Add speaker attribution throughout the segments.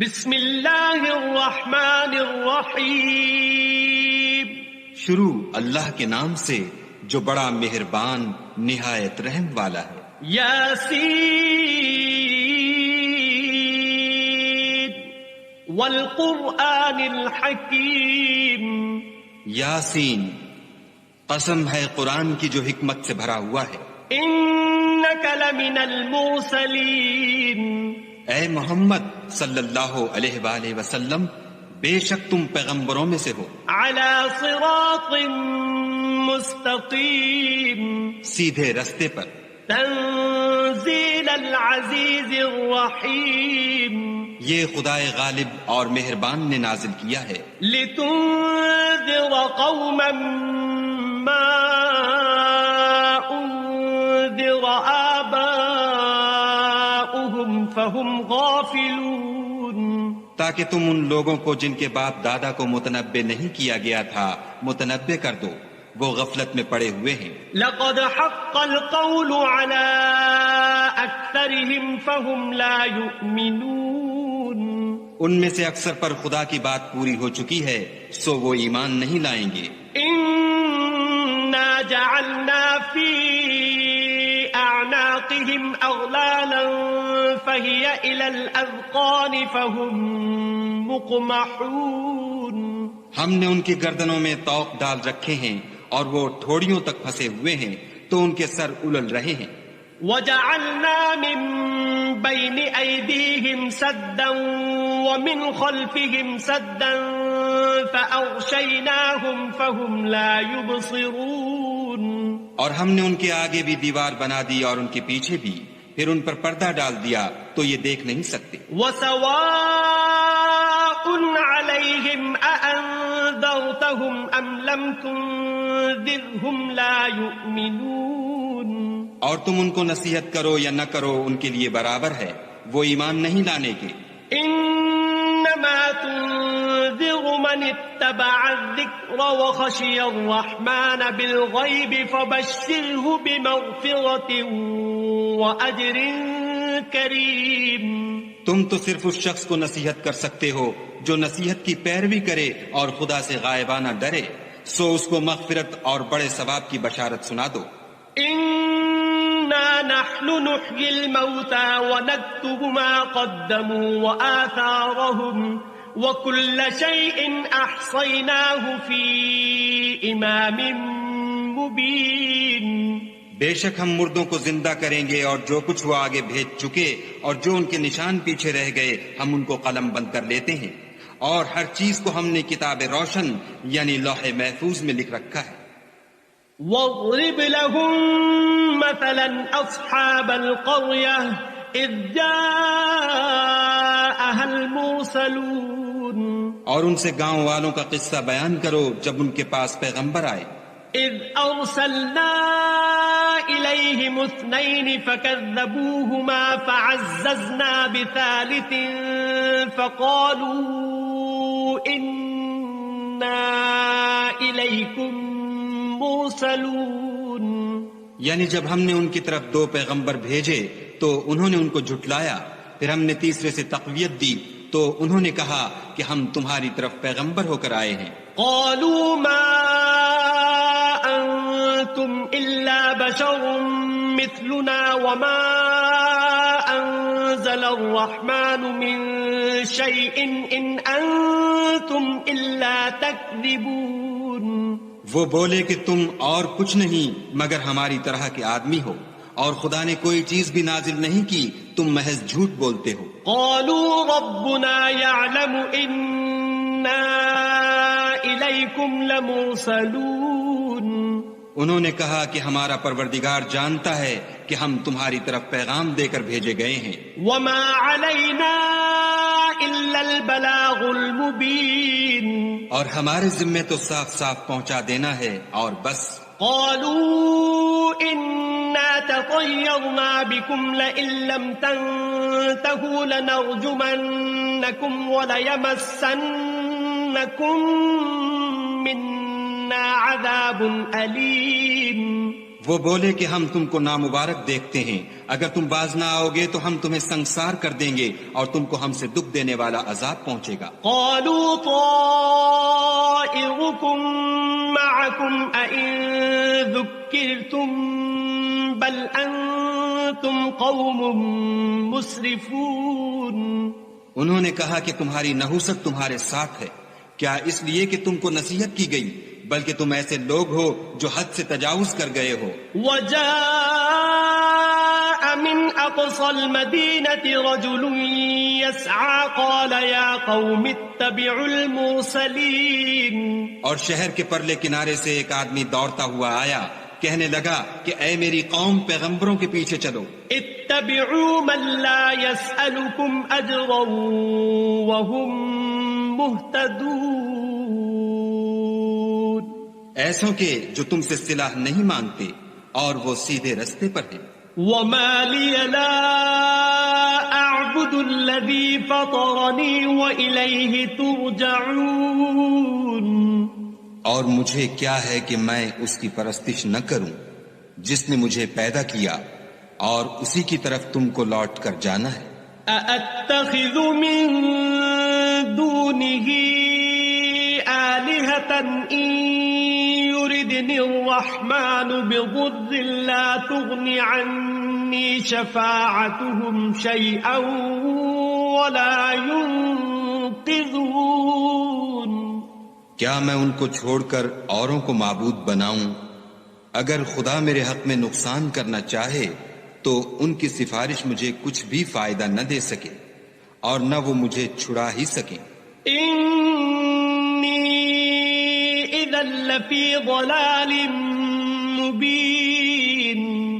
Speaker 1: بسم اللہ الرحمن الرحیم،
Speaker 2: شروع اللہ کے نام سے جو بڑا مہربان نہایت رحم والا ہے۔
Speaker 1: یاسین والقرآن الحکیم،
Speaker 2: یاسین، قسم ہے قرآن کی جو حکمت سے بھرا ہوا ہے۔
Speaker 1: انک لمن المرسلین،
Speaker 2: اے محمد صلی اللہ علیہ وآلہ وسلم، بے شک تم پیغمبروں میں سے ہو،
Speaker 1: علی صراط مستقیم،
Speaker 2: سیدھے رستے پر۔
Speaker 1: تنزیل العزیز الرحیم،
Speaker 2: یہ خدائے غالب اور مہربان نے نازل کیا ہے،
Speaker 1: لتنذر قوما ما انذر آباؤهم فهم غافلون،
Speaker 2: تاکہ تم ان لوگوں کو جن کے باپ دادا کو متنبع نہیں کیا گیا تھا متنبع کر دو، وہ غفلت میں پڑے ہوئے ہیں۔
Speaker 1: لقد حق القول على اکثرهم فهم لا يؤمنون،
Speaker 2: ان میں سے اکثر پر خدا کی بات پوری ہو چکی ہے، سو وہ ایمان نہیں لائیں گے۔
Speaker 1: انا جعلنا في اعناقهم اغلالا فهي الى الاذقان فهم مقمحون،
Speaker 2: ہم نے ان کی گردنوں میں طوق ڈال رکھے ہیں اور وہ ٹھوڑیوں تک پھنسے ہوئے ہیں تو ان کے سر الل رہے ہیں۔
Speaker 1: وجعلنا من بين أيديهم سدا ومن خلفهم سدا فأغشيناهم فهم لا يبصرون،
Speaker 2: اور ہم نے ان کے آگے بھی دیوار بنا دی اور ان کے پیچھے بھی، پھر ان پر پردہ ڈال دیا تو یہ دیکھ نہیں سکتے۔
Speaker 1: وسواء عليهم أأنذرتهم أم لم تنذرهم لا يؤمنون،
Speaker 2: اور تم ان کو نصیحت کرو یا نہ کرو ان کے لیے برابر ہے، وہ ایمان نہیں لانے کے۔
Speaker 1: انما تنذر من اتبع الذکر وخشی الرحمن بالغیب فبشره بمغفرة واجر کریم،
Speaker 2: تم تو صرف اس شخص کو نصیحت کر سکتے ہو جو نصیحت کی پیروی کرے اور خدا سے غائبانہ ڈرے، سو اس کو مغفرت اور بڑے ثواب کی بشارت سنا دو۔
Speaker 1: انا نحن نحيي الموتى ونكتب ما قدموا وآثارهم وكل شيء احصيناه في امام مبين،
Speaker 2: بے شک ہم مردوں کو زندہ کریں گے اور جو کچھ وہ آگے بھیج چکے اور جو ان کے نشان پیچھے رہ گئے ہم ان کو قلم بند کر لیتے ہیں، اور ہر چیز کو ہم نے کتاب روشن یعنی لوح محفوظ میں لکھ رکھا ہے۔
Speaker 1: واضرب لهم مثلا اصحاب القرية اذ جاءها المرسلون،
Speaker 2: اور ان سے گاؤں والوں کا قصہ بیان کرو جب ان کے پاس پیغمبر آئے۔
Speaker 1: اذ ارسلنا اليهم اثنين فكذبوهما فعززنا بثالث فقالوا انا اليكم مرسلون،
Speaker 2: یعنی جب ہم نے ان کی طرف دو پیغمبر بھیجے تو انہوں نے ان کو جھٹلایا، پھر ہم نے تیسرے سے تقویت دی تو انہوں نے کہا کہ ہم تمہاری طرف پیغمبر ہو کر آئے ہیں۔
Speaker 1: قالوا ما انتم الا بشر مثلنا وما انزل الرحمن من شيء ان انتم الا تكذبون،
Speaker 2: وہ بولے کہ تم اور کچھ نہیں مگر ہماری طرح کے آدمی ہو، اور خدا نے کوئی چیز بھی نازل نہیں کی، تم محض جھوٹ بولتے ہو۔
Speaker 1: قالوا ربنا يعلم إنا إليكم لمرسلون،
Speaker 2: انہوں نے کہا کہ ہمارا پروردگار جانتا ہے کہ ہم تمہاری طرف پیغام دے کر بھیجے گئے ہیں۔
Speaker 1: وما علينا إلا البلاغ المبين،
Speaker 2: اور ہمارے ذمے تو صاف صاف پہنچا دینا ہے اور بس۔
Speaker 1: قالوا إنا تطيرنا بكم لئن لم تنتهوا لنرجمنكم وليمسنكم منا عذاب أليم،
Speaker 2: وہ بولے کہ ہم تم کو نامبارک دیکھتے ہیں، اگر تم باز نہ آؤ گے تو ہم تمہیں سنسار کر دیں گے اور تم کو ہم سے دکھ دینے والا عذاب پہنچے گا۔
Speaker 1: قالوا طائركم معكم أئن ذكرتم بل أنتم قوم مسرفون۔
Speaker 2: انہوں نے کہا کہ تمہاری نحوست تمہارے ساتھ ہے، کیا اس لیے کہ تم کو نصیحت کی گئی، بلکہ تم ایسے لوگ ہو جو حد سے تجاوز کر گئے ہو۔
Speaker 1: وجاء من أقصى المدينة رجل يسعى قال يا قوم اتبعوا المرسلين۔
Speaker 2: اور شہر کے پرلے کنارے سے ایک آدمی دوڑتا ہوا آیا، کہنے لگا کہ اے میری قوم، پیغمبروں کے پیچھے چلو۔
Speaker 1: اتبعوا من لا يسألكم أجرا وهم مهتدون۔
Speaker 2: ایسوں کے جو تم سے صلاح نہیں مانگتے اور وہ سیدھے رستے پر ہیں۔
Speaker 1: وما لي لا أعبد الذي فطرني وإليه ترجعون۔
Speaker 2: اور مجھے کیا ہے کہ میں اس کی پرستش نہ کروں جس نے مجھے پیدا کیا اور اسی کی طرف تم کو لوٹ کر جانا ہے۔
Speaker 1: أأتخذ من دونه آلهة إن يردني الرحمن بضر لا تغن عني شفاعتهم شيئا ولا ينقذون۔
Speaker 2: کیا میں ان کو چھوڑ کر اوروں کو معبود بناؤں؟ اگر خدا میرے حق میں نقصان کرنا چاہے تو ان کی سفارش مجھے کچھ بھی فائدہ نہ دے سکے اور نہ وہ مجھے چھڑا ہی سکیں۔
Speaker 1: انی اذا لفی ضلال مبین۔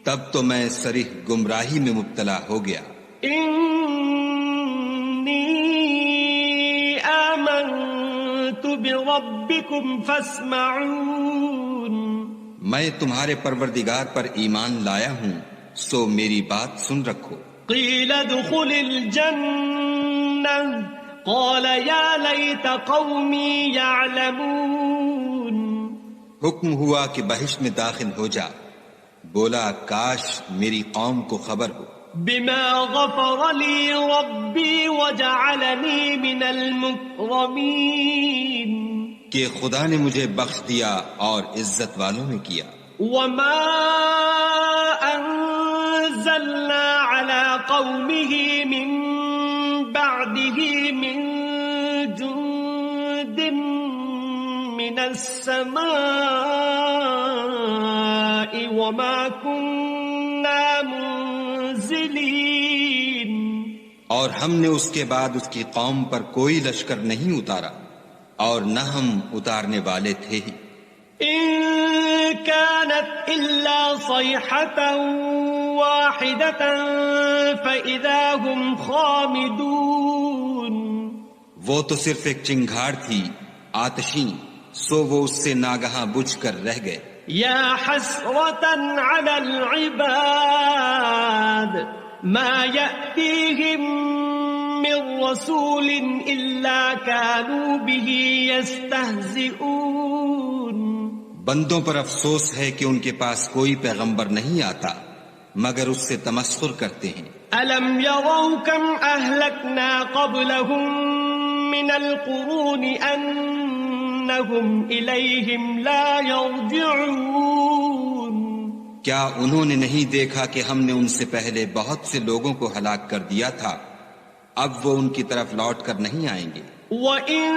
Speaker 2: تب تو میں صریح گمراہی میں مبتلا ہو گیا۔
Speaker 1: انی آمنت بربکم فاسمعون۔
Speaker 2: میں تمہارے پروردگار پر ایمان لایا ہوں، سو میری بات سن رکھو۔
Speaker 1: قیل ادخل الجنہ قال یا لیت قومی یعلمون۔
Speaker 2: حکم ہوا کہ بہشت میں داخل ہو جا، بولا کاش میری قوم کو خبر ہو۔
Speaker 1: بما غفر لی ربی وجعلنی من المکرمین۔
Speaker 2: کہ خدا نے مجھے بخش دیا اور عزت والوں میں کیا۔
Speaker 1: وما انزلنا على قومه من بعده من جند من السماء وما كنا منزلين۔
Speaker 2: اور ہم نے اس کے بعد اس کی قوم پر کوئی لشکر نہیں اتارا اور نہ ہم اتارنے والے تھے ہی۔
Speaker 1: إن كانت إلا صيحة واحدة فإذا هم خامدون۔
Speaker 2: وہ تو صرف ایک چنگھاڑ تھی آتشیں، سو وہ اس سے ناگہاں بجھ کر رہ گئے۔
Speaker 1: يا حسرة على العباد ما يأتيهم من رسول إلا كانوا به يستهزئون۔
Speaker 2: بندوں پر افسوس ہے کہ ان کے پاس کوئی پیغمبر نہیں آتا مگر اس سے تمسخر کرتے ہیں۔
Speaker 1: ألم يروا كم أهلكنا قبلهم من القرون أنهم إليهم لا يرجعون۔
Speaker 2: کیا انہوں نے نہیں دیکھا کہ ہم نے ان سے پہلے بہت سے لوگوں کو ہلاک کر دیا تھا، اب وہ ان کی طرف لوٹ کر نہیں آئیں گے۔
Speaker 1: وَإِن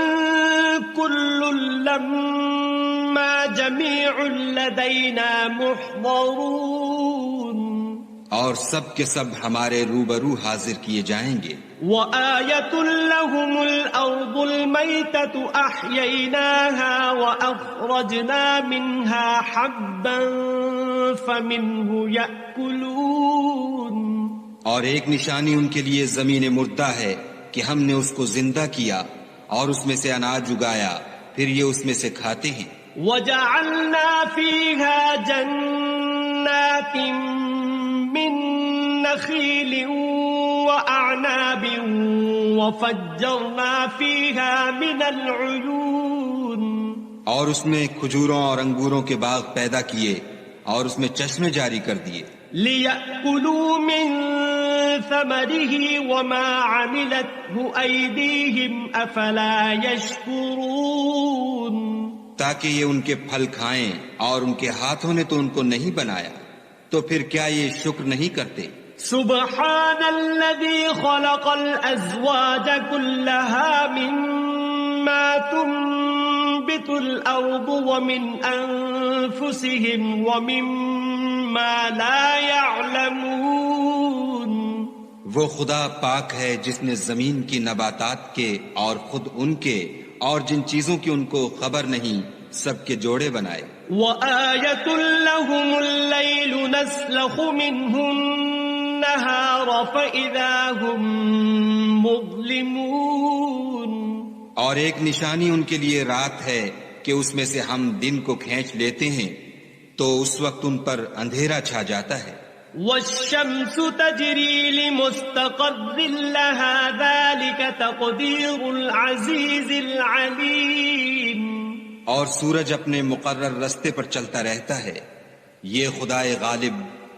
Speaker 1: كُلٌّ لَّمَّا جَمِيعٌ لَّدَيْنَا مُحْضَرُونَ۔
Speaker 2: اور سب کے سب ہمارے روبرو حاضر کیے جائیں گے۔
Speaker 1: وَآيَةٌ لَّهُمُ الْأَرْضُ الْمَيْتَةُ أَحْيَيْنَاهَا وَأَخْرَجْنَا مِنْهَا حَبًّا فَمِنْهُ يَأْكُلُونَ۔
Speaker 2: اور ایک نشانی ان کے لیے زمین مردہ ہے کہ ہم نے اس کو زندہ کیا اور اس میں سے اناج اگایا، پھر یہ اس میں سے کھاتے ہیں۔
Speaker 1: وَجَعَلْنَا فِيهَا جَنَّاتٍ مِّن نَخِيلٍ وَأَعْنَابٍ وَفَجَّرْنَا فِيهَا مِنَ الْعُيُونِ۔
Speaker 2: اور اس میں کھجوروں اور انگوروں کے باغ پیدا کیے اور اس میں چشمے جاری کر دیے
Speaker 1: لِيَأْكُلُوا مِن ثَمَرِهِ وَمَا عَمِلَتْهُ أَيْدِيهِمْ أَفَلَا يَشْكُرُونَ
Speaker 2: تاکہ یہ ان کے پھل کھائیں اور ان کے ہاتھوں نے تو ان کو نہیں بنایا تو پھر کیا یہ شکر نہیں کرتے
Speaker 1: سبحان الذي خلق الأزواج كلها مما تنبت الأرض ومن أنفسهم ومما لا يعلمون
Speaker 2: وہ خدا پاک ہے جس نے زمین کی نباتات کے اور خود ان کے اور جن چیزوں کی ان کو خبر نہیں سب کے جوڑے بنائے
Speaker 1: وَآيَةٌ لَهُمُ اللَّيْلُ نَسْلَخُ مِنْهُ النَّهَارَ فَإِذَا هُمْ مُظْلِمُونَ
Speaker 2: اور ایک نشانی ان کے لیے رات ہے کہ اس میں سے ہم دن کو کھینچ لیتے ہیں تو اس وقت ان پر اندھیرا چھا جاتا ہے
Speaker 1: وَالشَّمْسُ تَجْرِي لِمُسْتَقَرٍّ لَهَا ذَلِكَ تَقْدِيرُ الْعَزِيزِ الْعَلِيمِ
Speaker 2: اور سورج اپنے مقرر رستے پر چلتا رہتا ہے یہ خدائے غالب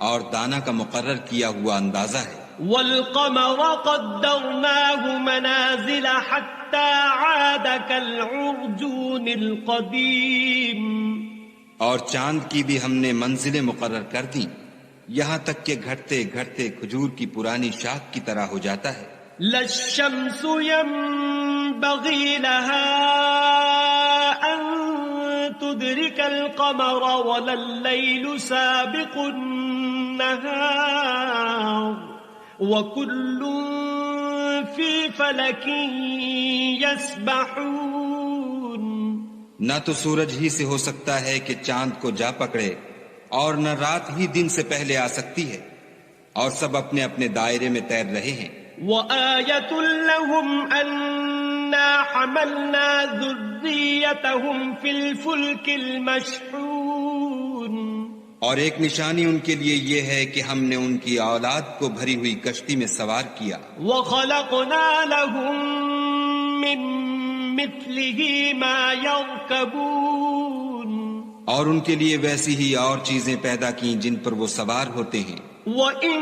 Speaker 2: اور دانا کا مقرر کیا ہوا اندازہ ہے
Speaker 1: وَالْقَمَرَ قَدَّرْنَاهُ مَنَازِلَ حَتَّى عَادَ كَالْعُرْجُونِ الْقَدِيمِ
Speaker 2: اور چاند کی بھی ہم نے منزلیں مقرر کر دیں یہاں تک کہ گھٹتے گھٹتے کھجور کی پرانی شاخ کی طرح ہو جاتا ہے
Speaker 1: لَا الشَّمْسُ يَنبَغِي لَهَا أَن تُدْرِكَ الْقَمَرَ وَلَا اللَّيْلُ سَابِقُ النَّهَارِ وَكُلٌّ فِي فَلَكٍ يَسْبَحُونَ
Speaker 2: نہ تو سورج ہی سے ہو سکتا ہے کہ چاند کو جا پکڑے اور نہ رات ہی دن سے پہلے آ سکتی ہے اور سب اپنے اپنے دائرے میں تیر رہے ہیں
Speaker 1: وَآيَةٌ لَهُمْ أَنَّا حَمَلْنَا ذُرِّيَّتَهُمْ فِي الْفُلْكِ الْمَشْحُونِ
Speaker 2: اور ایک نشانی ان کے لیے یہ ہے کہ ہم نے ان کی اولاد کو بھری ہوئی کشتی میں سوار کیا
Speaker 1: وَخَلَقْنَا لَهُم مِّن مِّثْلِهِ مَا يَرْكَبُونَ
Speaker 2: اور ان کے لیے ویسی ہی اور چیزیں پیدا کی جن پر وہ سوار ہوتے ہیں
Speaker 1: وَإِن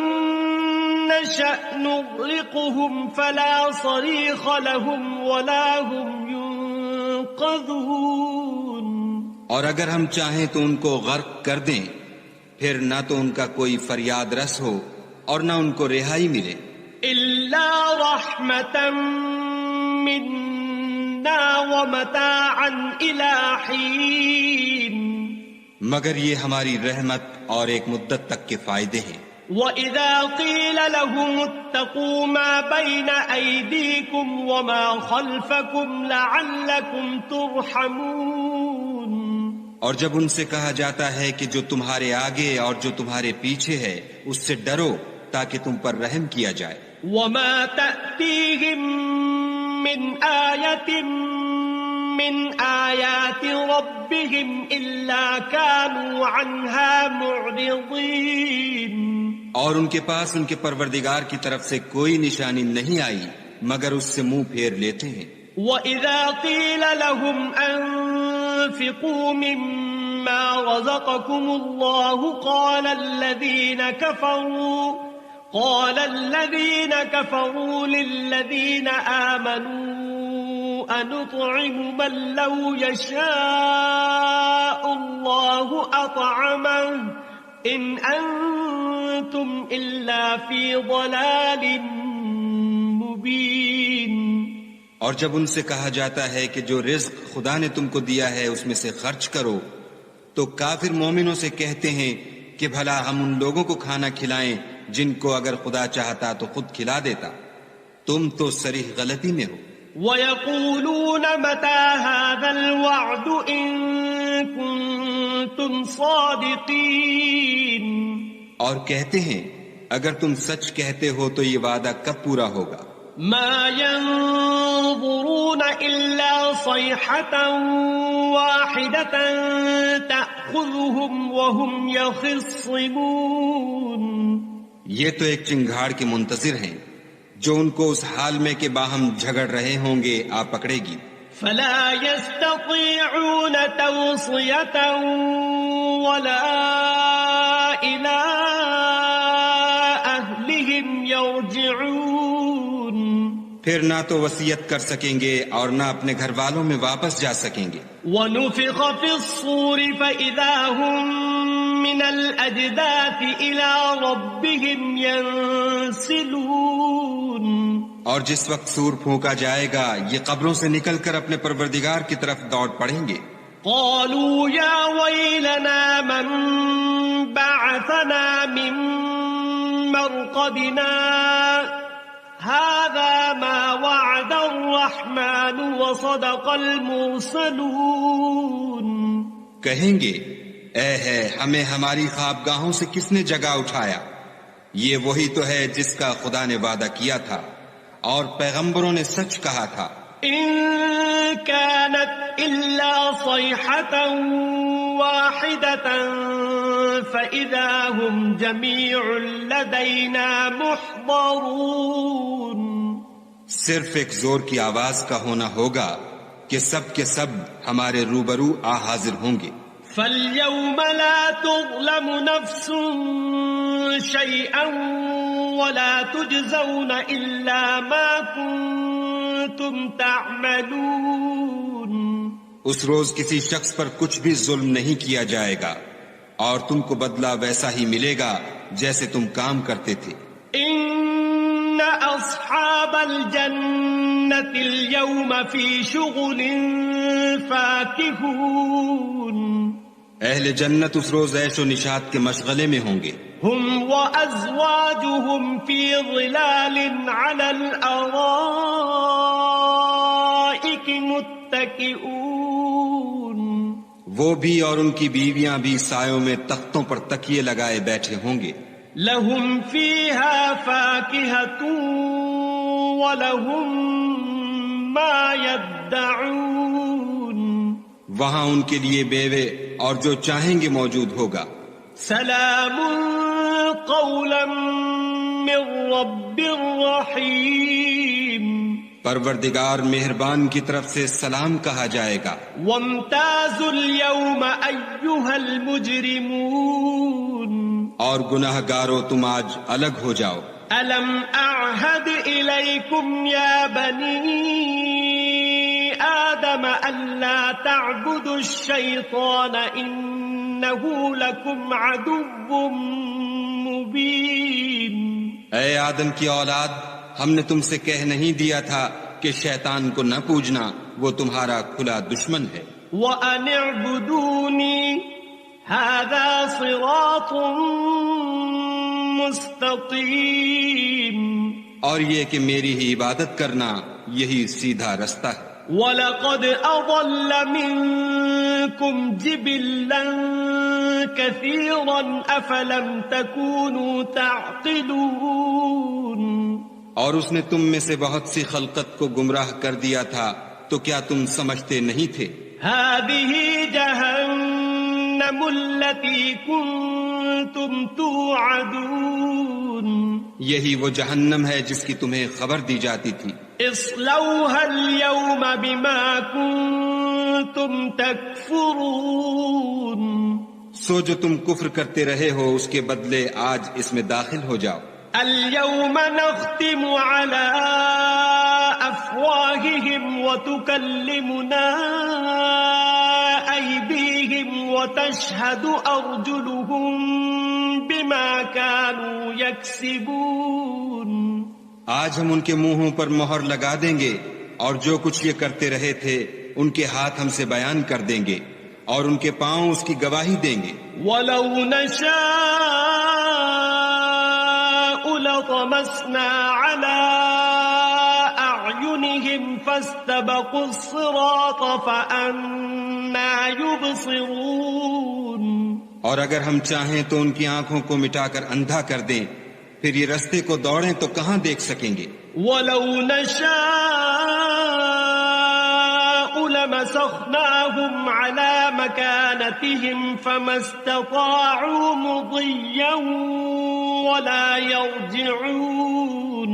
Speaker 1: نَّشَأْ نُغْرِقْهُمْ فَلَا صَرِيخَ لَهُمْ وَلَا هُمْ يُنقَذُونَ
Speaker 2: اور اگر ہم چاہیں تو ان کو غرق کر دیں پھر نہ تو ان کا کوئی فریاد رس ہو اور نہ ان کو رہائی ملے
Speaker 1: إِلَّا رَحْمَةً مِّنَّا وَمَتَاعًا إِلَى حِينٍ
Speaker 2: مگر یہ ہماری رحمت اور ایک مدت تک کے فائدے ہیں
Speaker 1: وَإِذَا قِيلَ لَهُمُ اتَّقُوا مَا بَيْنَ أَيْدِيكُمْ وَمَا خَلْفَكُمْ لَعَلَّكُمْ تُرْحَمُونَ
Speaker 2: اور جب ان سے کہا جاتا ہے کہ جو تمہارے آگے اور جو تمہارے پیچھے ہے اس سے ڈرو تاکہ تم پر رحم کیا جائے
Speaker 1: وَمَا تَأْتِيهِم مِّنْ آيَةٍ مِّنْ آيَاتِ رَبِّهِمْ إِلَّا كَانُوا عَنْهَا مُعْرِضِينَ
Speaker 2: اور ان کے پاس ان کے پروردگار کی طرف سے کوئی نشانی نہیں آئی مگر اس سے منہ پھیر لیتے ہیں
Speaker 1: وَإِذَا قِيلَ لَهُمْ أَنفِقُوا مِمَّا رَزَقَكُمُ اللَّهُ قَالَ الَّذِينَ كَفَرُوا لِلَّذِينَ آمَنُوا أَنُطْعِمُ مَن لَّوْ يَشَاءُ اللَّهُ أَطْعَمَهُ إِنْ أَنتُمْ إِلَّا فِي ضَلَالٍ مُبِينٍ
Speaker 2: اور جب ان سے کہا جاتا ہے کہ جو رزق خدا نے تم کو دیا ہے اس میں سے خرچ کرو تو کافر مومنوں سے کہتے ہیں کہ بھلا ہم ان لوگوں کو کھانا کھلائیں جن کو اگر خدا چاہتا تو خود کھلا دیتا تم تو صریح غلطی میں ہو
Speaker 1: وَيَقُولُونَ مَتَى هَذَا الْوَعْدُ إِن كُنتُمْ صَادِقِينَ
Speaker 2: اور کہتے ہیں اگر تم سچ کہتے ہو تو یہ وعدہ کب پورا ہوگا
Speaker 1: مَا يَنظُرُونَ إِلَّا صَيْحَةً وَاحِدَةً تَأْخُذُهُمْ وَهُمْ يَخِصِّمُونَ
Speaker 2: یہ تو ایک چنگھاڑ کے منتظر ہیں جو ان کو اس حال میں کہ باہم جھگڑ رہے ہوں گے آ پکڑے گی
Speaker 1: فَلَا يَسْتَطِيعُونَ تَوْصِيَةً ولا إلى أهلهم يرجعون.
Speaker 2: پھر نہ تو وصیت کر سکیں گے اور نہ اپنے گھر والوں میں واپس جا سکیں گے.
Speaker 1: ونفخ في الصور فإذا هم من الأجداث إلى ربهم ينسلون.
Speaker 2: اور جس وقت سور پھونکا جائے گا یہ قبروں سے نکل کر اپنے پروردگار کی طرف دوڑ پڑیں گے.
Speaker 1: قالوا يا ويلنا من بعثنا من مرقدنا هذا ما وعد الرحمن وصدق المرسلون.
Speaker 2: کہیں گے اے ہے ہمیں ہماری خوابگاہوں سے کس نے جگا اٹھایا، یہ وہی تو ہے جس کا خدا نے وعدہ کیا تھا اور پیغمبروں نے سچ کہا تھا.
Speaker 1: إن كانت إلا صيحة واحدة فإذا هم جميع لدينا محضرون.
Speaker 2: صرف ایک زور کی آواز کا ہونا ہوگا کہ سب کے سب ہمارے روبرو آ حاضر ہوں گے.
Speaker 1: فاليوم لا تظلم نفس شيئا ولا تجزون إلا ما كنتم تعملون.
Speaker 2: اس روز کسی شخص پر کچھ بھی ظلم نہیں کیا جائے گا اور تم کو بدلہ ویسا ہی ملے گا جیسے تم کام کرتے تھے.
Speaker 1: إن أصحاب الجنة اليوم في شغل فاكهون.
Speaker 2: اہل جنت اس روز عیش و نشاط کے مشغلے میں ہوں گے.
Speaker 1: هم وأزواجهم في ظلال على الأرائك متكئون.
Speaker 2: وہ بھی اور ان کی بیویاں بھی سایوں میں تختوں پر تکیے لگائے بیٹھے ہوں گے.
Speaker 1: لهم فيها فاكهة ولهم ما يدعون.
Speaker 2: وہاں ان کے لیے میوے اور جو چاہیں گے موجود ہوگا.
Speaker 1: سلام قولا من رب رحیم.
Speaker 2: پروردگار مہربان کی طرف سے سلام کہا جائے گا.
Speaker 1: وامتازوا اليوم أيها المجرمون.
Speaker 2: اور گناہ گارو تم آج الگ ہو جاؤ.
Speaker 1: ألم أعهد إليكم يا بني آدم ألا تعبدوا الشيطان إنه لكم عدو مبين.
Speaker 2: اے آدم کی اولاد، ہم نے تم سے کہہ نہیں دیا تھا کہ شیطان کو نہ پوجنا، وہ تمہارا کھلا دشمن ہے.
Speaker 1: وَأَنِ اعْبُدُونِي هَذَا صِرَاطٌ مُسْتَقِيمٌ.
Speaker 2: اور یہ کہ میری ہی عبادت کرنا یہی سیدھا رستہ ہے.
Speaker 1: وَلَقَدْ أَضَلَّ مِنكُمْ جِبِلًّا كَثِيرًا أَفَلَمْ تَكُونُوا تَعْقِلُونَ.
Speaker 2: اور اس نے تم میں سے بہت سی خلقت کو گمراہ کر دیا تھا تو کیا تم سمجھتے نہیں تھے؟
Speaker 1: هَذِهِ جَهَنَّمُ الَّتِي كُنتُمْ تُوعَدُونَ.
Speaker 2: یہی وہ جہنم ہے جس کی تمہیں خبر دی جاتی تھی.
Speaker 1: اصلوها اليوم بما كنتم تكفرون.
Speaker 2: سو جو تم کفر کرتے رہے ہو اس کے بدلے آج اس میں داخل ہو جاؤ.
Speaker 1: اليوم نختم على أفواههم وتكلمنا أيديهم وتشهد أرجلهم بما كانوا يكسبون.
Speaker 2: آج ہم ان کے منہوں پر مہر لگا دیں گے اور جو کچھ یہ کرتے رہے تھے ان کے ہاتھ ہم سے بیان کر دیں گے اور ان کے پاؤں اس کی گواہی دیں گے.
Speaker 1: وَلَوْ نَشَاءُ لَطَمَسْنَا عَلَىٰ أَعْيُنِهِمْ فَاسْتَبَقُوا الصِّرَاطَ فَأَنَّىٰ يُبْصِرُونَ.
Speaker 2: اور اگر ہم چاہیں تو ان کی آنکھوں کو مٹا کر اندھا کر دیں، پھر یہ رستے کو دوڑیں تو کہاں دیکھ سکیں گے.
Speaker 1: وَلَوْ نَشَاءُ لَمَسَخْنَاهُمْ عَلَىٰ مَكَانَتِهِمْ فَمَا اسْتَطَاعُوا مُضِيًّا وَلَا يَرْجِعُونَ.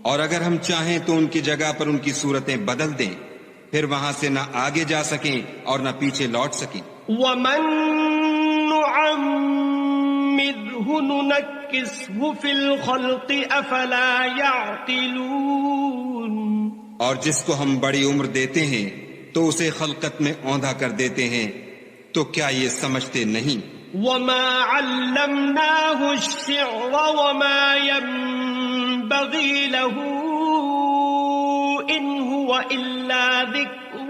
Speaker 2: اور اگر ہم چاہیں تو ان کی جگہ پر ان کی صورتیں بدل دیں، پھر وہاں سے نہ آگے جا سکیں اور نہ پیچھے لوٹ سکیں.
Speaker 1: وَمَن منه ننكسه في الخلق أفلا يعقلون.
Speaker 2: اور جس کو ہم بڑی عمر دیتے ہیں تو اسے خلقت میں اوندھا کر دیتے ہیں، تو کیا یہ سمجھتے نہیں؟
Speaker 1: وما علمناه الشعر وما ينبغي له إن هو إلا ذكر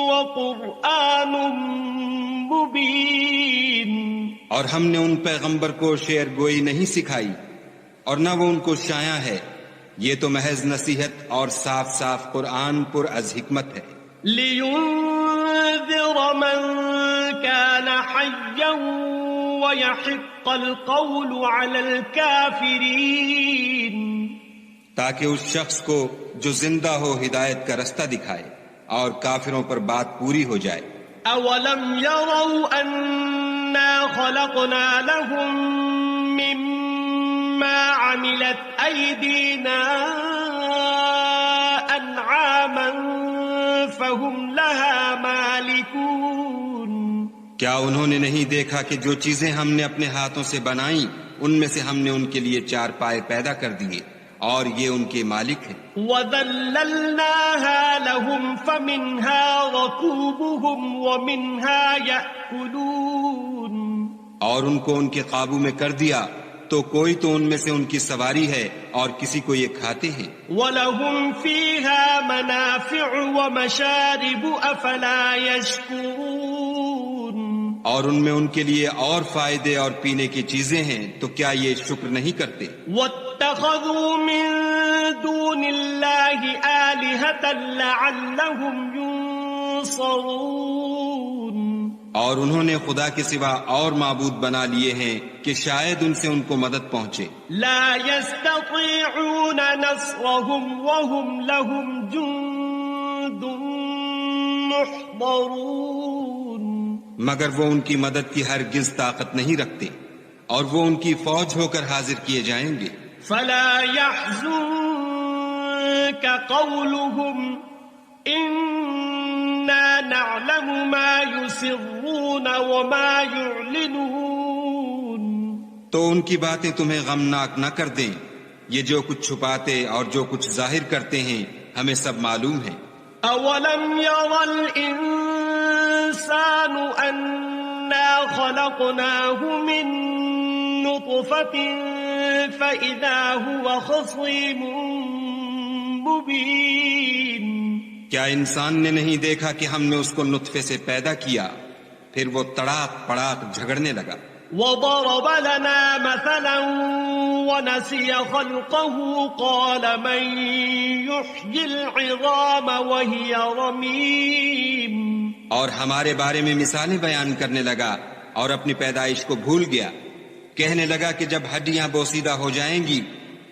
Speaker 1: وقرآن مبين.
Speaker 2: اور ہم نے ان پیغمبر کو شعر گوئی نہیں سکھائی اور نہ وہ ان کو شایع ہے، یہ تو محض نصیحت اور صاف صاف قرآن پر از حکمت ہے.
Speaker 1: لِيُنذِرَ مَن كَانَ حَيًّا وَيَحِقَّ الْقَوْلُ عَلَى الْكَافِرِينَ.
Speaker 2: تاکہ اس شخص کو جو زندہ ہو ہدایت کا رستہ دکھائے اور کافروں پر بات پوری ہو جائے.
Speaker 1: أَوَلَمْ يَرَوْا أَنَّا خَلَقْنَا لَهُم مِّمَّا عَمِلَتْ أَيْدِينَا أَنْعَامًا فَهُمْ لَهَا مَالِكُونَ.
Speaker 2: کیا انہوں نے نہیں دیکھا کہ جو چیزیں ہم نے اپنے ہاتھوں سے بنائیں ان میں سے ہم نے ان کے لیے 4 پائے پیدا کر دیے اور یہ ان کے مالک ہیں.
Speaker 1: وَذَلَّلْنَاهَا لَهُمْ فَمِنْهَا رَكُوبُهُمْ وَمِنْهَا يَأْكُلُونَ.
Speaker 2: اور ان کو ان کے قابو میں کر دیا تو کوئی تو ان میں سے ان کی سواری ہے اور کسی کو یہ کھاتے ہیں.
Speaker 1: وَلَهُمْ فِيهَا مَنَافِعُ وَمَشَارِبُ أَفَلَا يَشْكُرُونَ.
Speaker 2: اور ان میں ان کے لیے اور فائدے اور پینے کی چیزیں ہیں تو کیا یہ شکر نہیں کرتے؟
Speaker 1: وَاتَّخَذُوا مِن دُونِ اللَّهِ آلِهَةً لَعَلَّهُمْ يُنصَرُونَ.
Speaker 2: اور انہوں نے خدا کے سوا اور معبود بنا لیے ہیں کہ شاید ان سے ان کو مدد پہنچے.
Speaker 1: لا يستطيعون نصرهم وهم لهم جند محضرون.
Speaker 2: مگر وہ ان کی مدد کی ہرگز طاقت نہیں رکھتے اور وہ ان کی فوج ہو کر حاضر کیے جائیں گے.
Speaker 1: فلا يحزنك قولهم إنا نعلم ما يسرون وما يعلنون.
Speaker 2: تو ان کی باتیں تمہیں غمناک نہ کر دیں، یہ جو کچھ چھپاتے اور جو کچھ ظاہر کرتے ہیں ہمیں سب معلوم ہے.
Speaker 1: أولم ير الإنسان أنا خلقناه من نطفة فإذا هو خصيم مبين.
Speaker 2: کیا انسان نے نہیں دیکھا کہ ہم نے اس کو نطفے سے پیدا کیا پھر وہ تڑاک پڑاک جھگڑنے لگا.
Speaker 1: وضرب لنا مثلا ونسي خلقه قال من يحيي العظام وهي رميم.
Speaker 2: اور ہمارے بارے میں مثالیں بیان کرنے لگا اور اپنی پیدائش کو بھول گیا. کہنے لگا کہ جب ہڈیاں بوسیدہ ہو جائیں گی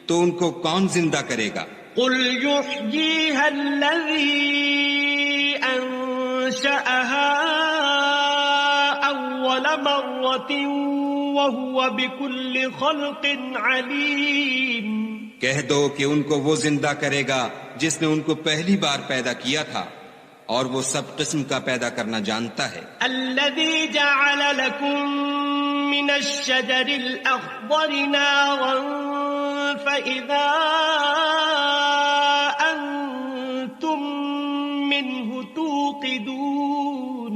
Speaker 2: تو ان کو کون زندہ کرے گا؟
Speaker 1: قل يحييها الذي أنشأها أول مرة وهو بكل خلق عليم.
Speaker 2: کہہ دو کہ ان کو وہ زندہ کرے گا جس نے ان کو پہلی بار پیدا کیا تھا اور وہ سب قسم کا پیدا کرنا جانتا ہے.
Speaker 1: الذي جعل لكم من الشجر الأخضر نارا فإذا أنتم منه توقدون.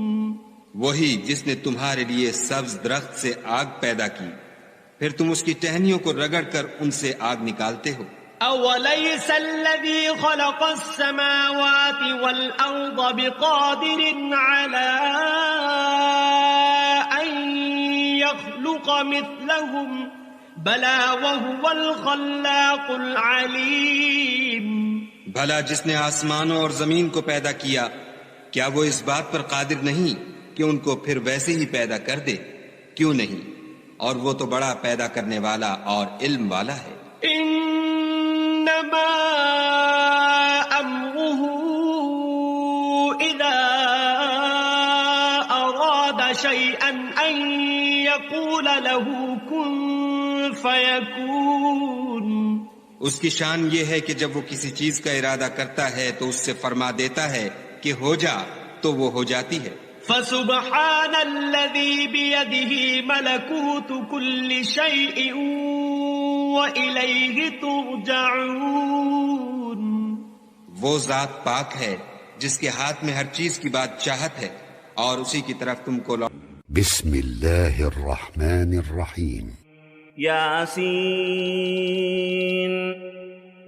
Speaker 2: وہی جس نے تمہارے لیے سبز درخت سے آگ پیدا کی پھر تم اس کی ٹہنیوں کو رگڑ کر ان سے آگ نکالتے ہو.
Speaker 1: أوليس الذي خلق السماوات والأرض بقادر على أن يخلق مثلهم بلى وهو الخلاق العليم.
Speaker 2: بھلا جس نے آسمانوں اور زمین کو پیدا کیا کیا وہ اس بات پر قادر نہیں کہ ان کو پھر ویسے ہی پیدا کر دے؟ کیوں نہیں، اور وہ تو بڑا پیدا کرنے والا اور علم والا ہے.
Speaker 1: انما امره اذا اراد شيئا ان يقول له كن فيكون.
Speaker 2: اس کی شان یہ ہے کہ جب وہ کسی چیز کا ارادہ کرتا ہے تو اس سے فرما دیتا ہے کہ ہو جا، تو وہ ہو جاتی ہے.
Speaker 1: فسبحان الذي بيده ملكوت كل شيء وإليه ترجعون.
Speaker 2: وہ ذات پاک ہے جس کے ہاتھ میں ہر چیز کی بادشاہت ہے اور اسی کی طرف تم کو
Speaker 3: بسم اللہ الرحمن الرحیم.
Speaker 4: یاسین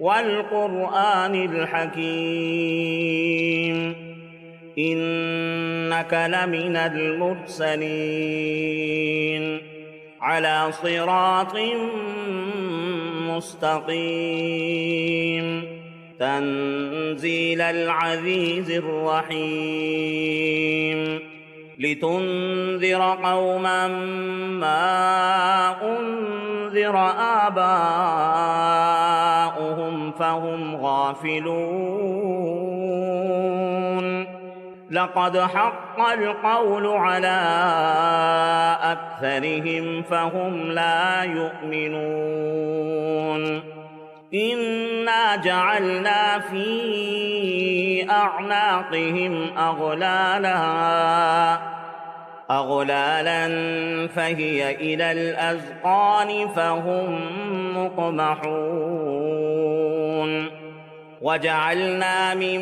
Speaker 4: والقرآن الحکیم إنك لمن المرسلين على صراط مستقيم تنزيل العزيز الرحيم لتنذر قوما ما أنذر آباؤهم فهم غافلون. لقد حق القول على أكثرهم فهم لا يؤمنون. إنا جعلنا في أعناقهم أغلالا فهي إلى الأذقان فهم مقمحون. وجعلنا من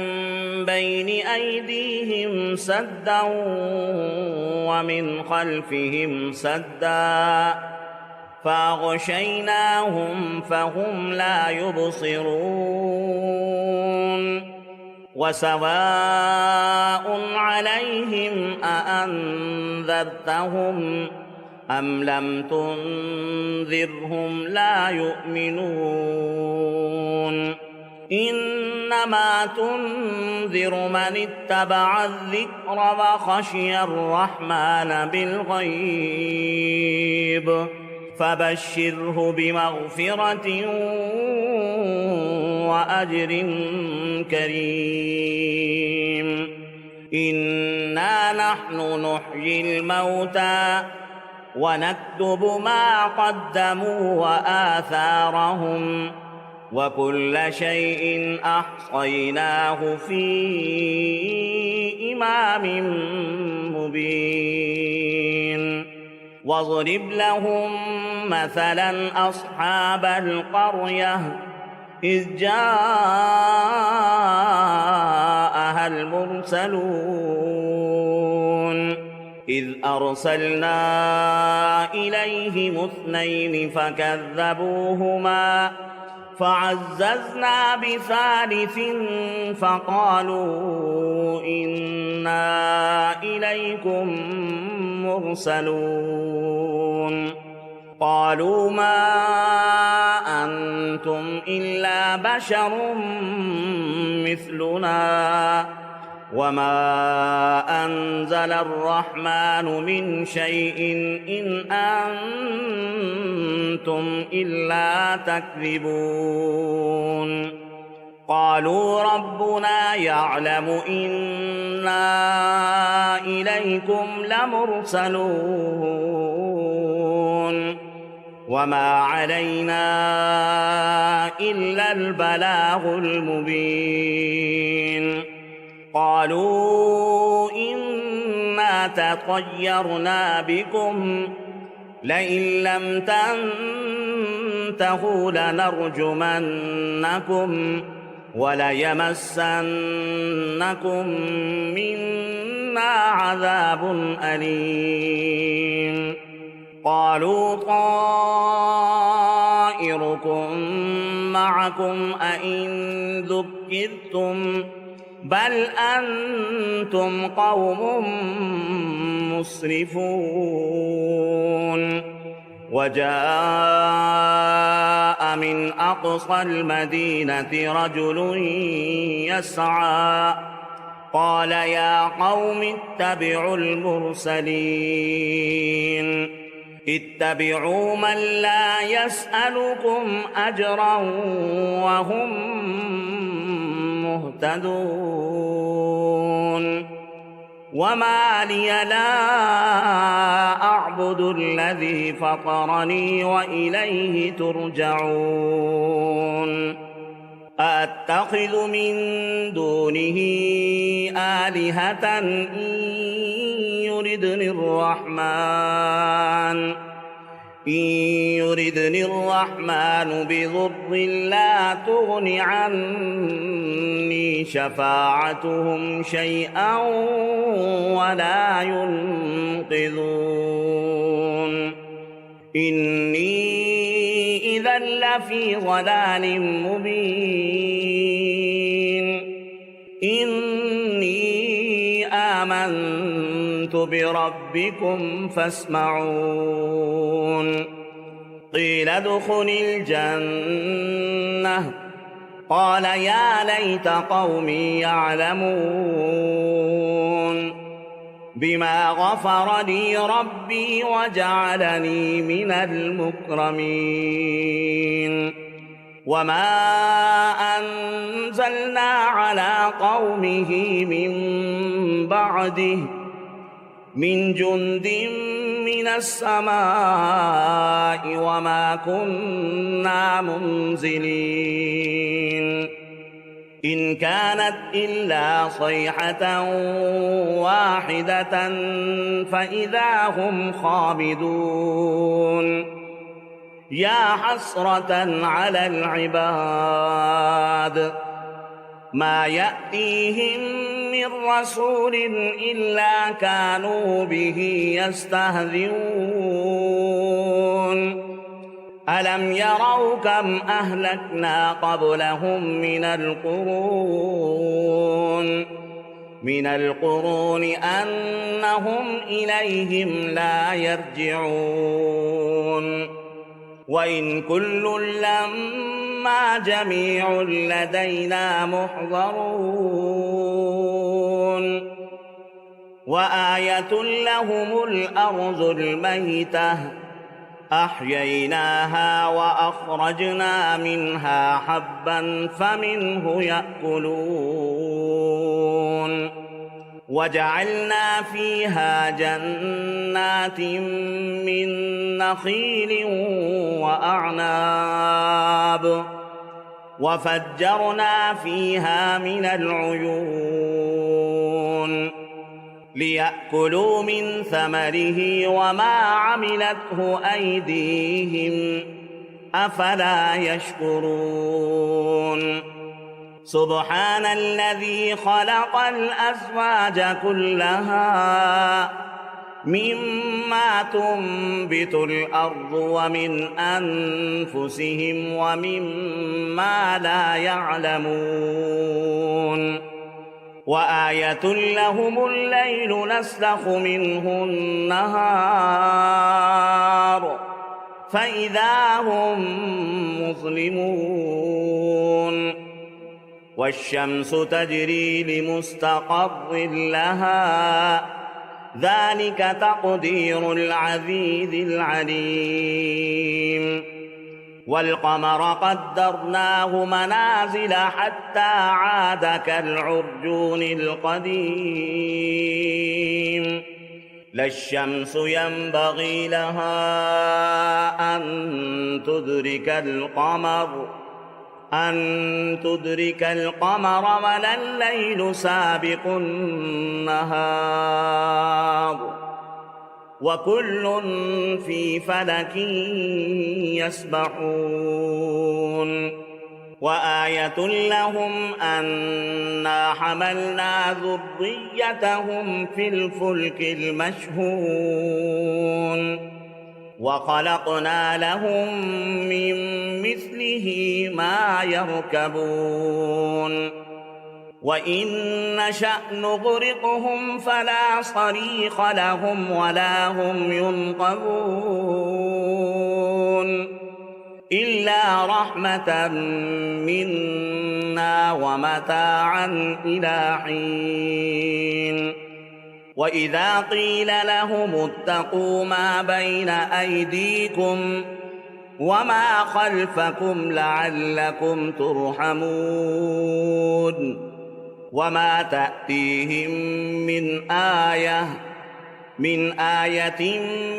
Speaker 4: بين أيديهم سدا ومن خلفهم سدا فأغشيناهم فهم لا يبصرون. وسواء عليهم أأنذرتهم أم لم تنذرهم لا يؤمنون. إنما تنذر من اتبع الذكر وخشي الرحمن بالغيب فبشره بمغفرة وأجر كريم. إنا نحن نحيي الموتى ونكتب ما قدموا وآثارهم وكل شيء أحصيناه في إمام مبين. واضرب لهم مثلا أصحاب القرية إذ جاءها المرسلون إذ أرسلنا إليهم 2 فكذبوهما فعززنا بثالث فقالوا إنا إليكم مرسلون. قالوا ما أنتم إلا بشر مثلنا وما أنزل الرحمن من شيء إن أنتم إلا تكذبون. قالوا ربنا يعلم إنا إليكم لمرسلون وما علينا إلا البلاغ المبين. قالوا إنا تطيرنا بكم لئن لم تنتهوا لنرجمنكم وليمسنكم منا عذاب أليم. قالوا طائركم معكم أئن ذكرتم بل أنتم قوم مسرفون. وجاء من أقصى المدينة رجل يسعى قال يا قوم اتبعوا المرسلين اتبعوا من لا يسألكم أجرا وهم مهتدون. وما لي لا أعبد الذي فطرني وإليه ترجعون. أأتخذ من دونه آلهة إن يردني الرحمن بضر لا تغن عني شفاعتهم شيئا ولا ينقذون إني إذا لفي ضلال مبين إني آمنت بربكم فاسمعون قيل ادخل الجنة قال يا ليت قومي يعلمون بما غفر لي ربي وجعلني من المكرمين وما أنزلنا على قومه من بعده من جند من السماء وما كنا منزلين إن كانت إلا صيحة واحدة فإذا هم خامدون يا حسرة على العباد ما يأتيهم من رسول إلا كانوا به يستهزئون ألم يروا كم أهلكنا قبلهم من القرون أنهم إليهم لا يرجعون وإن كل لما جميع لدينا محضرون وآية لهم الأرض الميتة أحييناها وأخرجنا منها حبا فمنه يأكلون وجعلنا فيها جنات من نخيل وأعناب وفجرنا فيها من العيون ليأكلوا من ثمره وما عملته أيديهم أفلا يشكرون سبحان الذي خلق الأزواج كلها مما تنبت الأرض ومن أنفسهم ومما لا يعلمون وآية لهم الليل نسلخ منه النهار فإذا هم مظلمون والشمس تجري لمستقر لها ذلك تقدير العزيز العليم والقمر قدرناه منازل حتى عاد كالعرجون القديم لا الشمس ينبغي لها أن تدرك القمر ولا الليل سابق النهار وكل في فلك يسبحون وآية لهم أنا حملنا ذريتهم في الفلك المشحون وخلقنا لهم من مثله ما يركبون وإن نشأ نغرقهم فلا صريخ لهم ولا هم ينقذون إلا رحمة منا ومتاعا إلى حين وإذا قيل لهم اتقوا ما بين أيديكم وما خلفكم لعلكم ترحمون وما تأتيهم من آية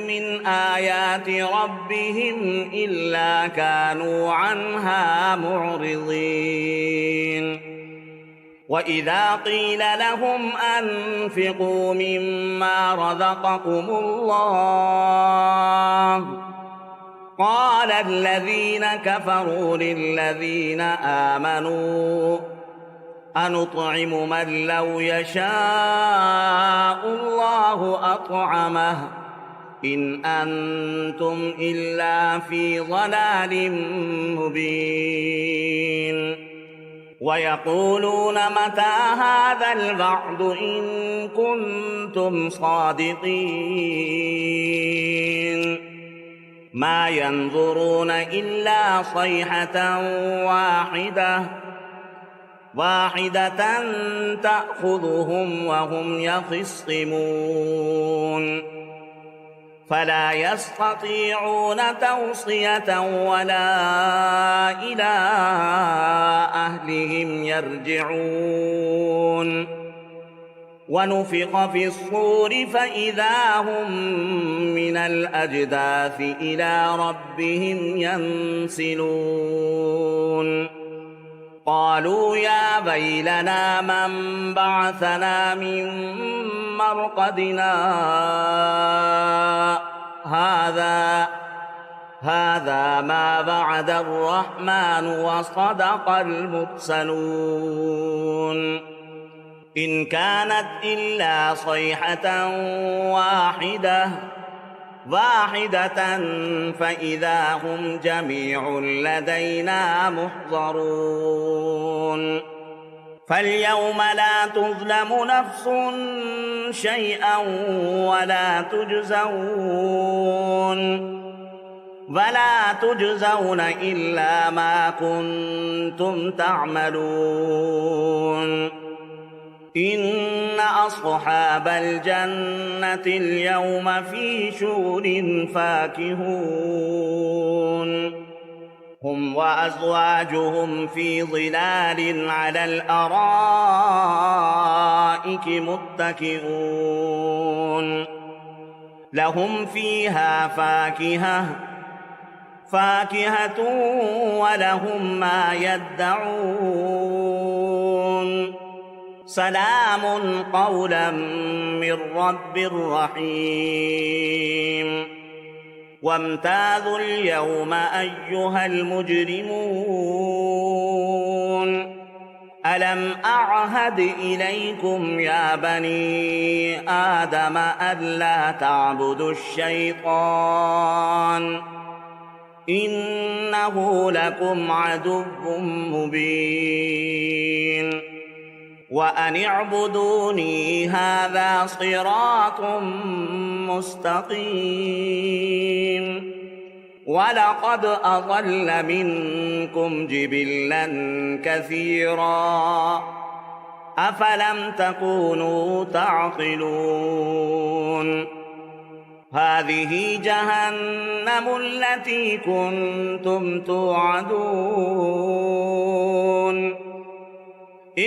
Speaker 4: من آيات ربهم إلا كانوا عنها معرضين وَإِذَا قِيلَ لَهُمْ أَنفِقُوا مِمَّا رَزَقَكُمُ اللَّهُ قَالَ الَّذِينَ كَفَرُوا لِلَّذِينَ آمَنُوا أَنُطْعِمُ مَن لَّوْ يَشَاءُ اللَّهُ أَطْعَمَهُ إِنْ أَنتُمْ إِلَّا فِي ضَلَالٍ مُّبِينٍ وَيَقُولُونَ مَتَىٰ هَٰذَا الْوَعْدُ إِن كُنتُمْ صَادِقِينَ مَا يَنظُرُونَ إِلَّا صَيْحَةً واحدة تأخذهم وهم يخصمون فلا يستطيعون توصية ولا إلى أهلهم يرجعون ونفخ في الصور فإذا هم من الأجداث إلى ربهم ينسلون قالوا يا ويلنا من بعثنا من مرقدنا هذا ما وعد الرحمن وصدق المرسلون إن كانت إلا صيحة واحدة فإذا هم جميع لدينا محضرون فاليوم لا تظلم نفس شيئا ولا تجزون إلا ما كنتم تعملون إن أصحاب الجنة اليوم في شغل فاكهون هم وأزواجهم في ظلال على الأرائك متكئون لهم فيها فاكهة ولهم ما يدعون سلام قولا من رب رحيم وامتازوا اليوم أيها المجرمون ألم أعهد إليكم يا بني آدم ألا تعبدوا الشيطان إنه لكم عدو مبين وأن اعبدوني هذا صراط مستقيم ولقد أضل منكم جبلا كثيرا أفلم تكونوا تعقلون هذه جهنم التي كنتم توعدون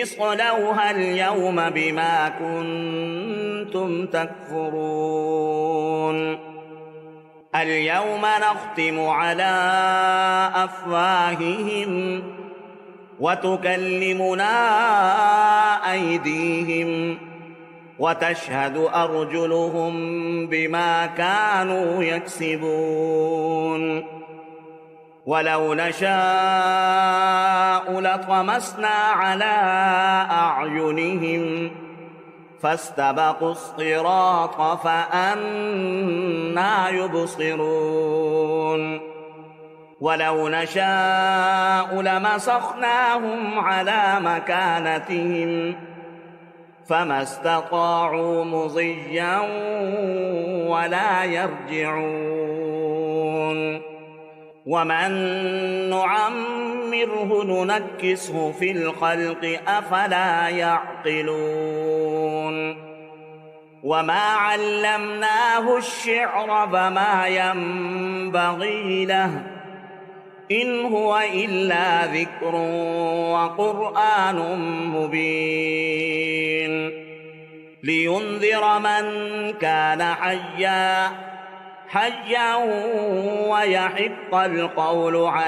Speaker 4: اصلوها اليوم بما كنتم تكفرون اليوم نختم على أفواههم وتكلمنا أيديهم وتشهد أرجلهم بما كانوا يكسبون ولو نشاء لطمسنا على أعينهم فاستبقوا الصراط فأنى يبصرون ولو نشاء لمسخناهم على مكانتهم فما استطاعوا مضيا ولا يرجعون ومن نعمره ننكسه في الخلق أفلا يعقلون وما علمناه الشعر فما ينبغي له إن هو إلا ذكر وقرآن مبين لينذر من كان حيا ويحق القول عليه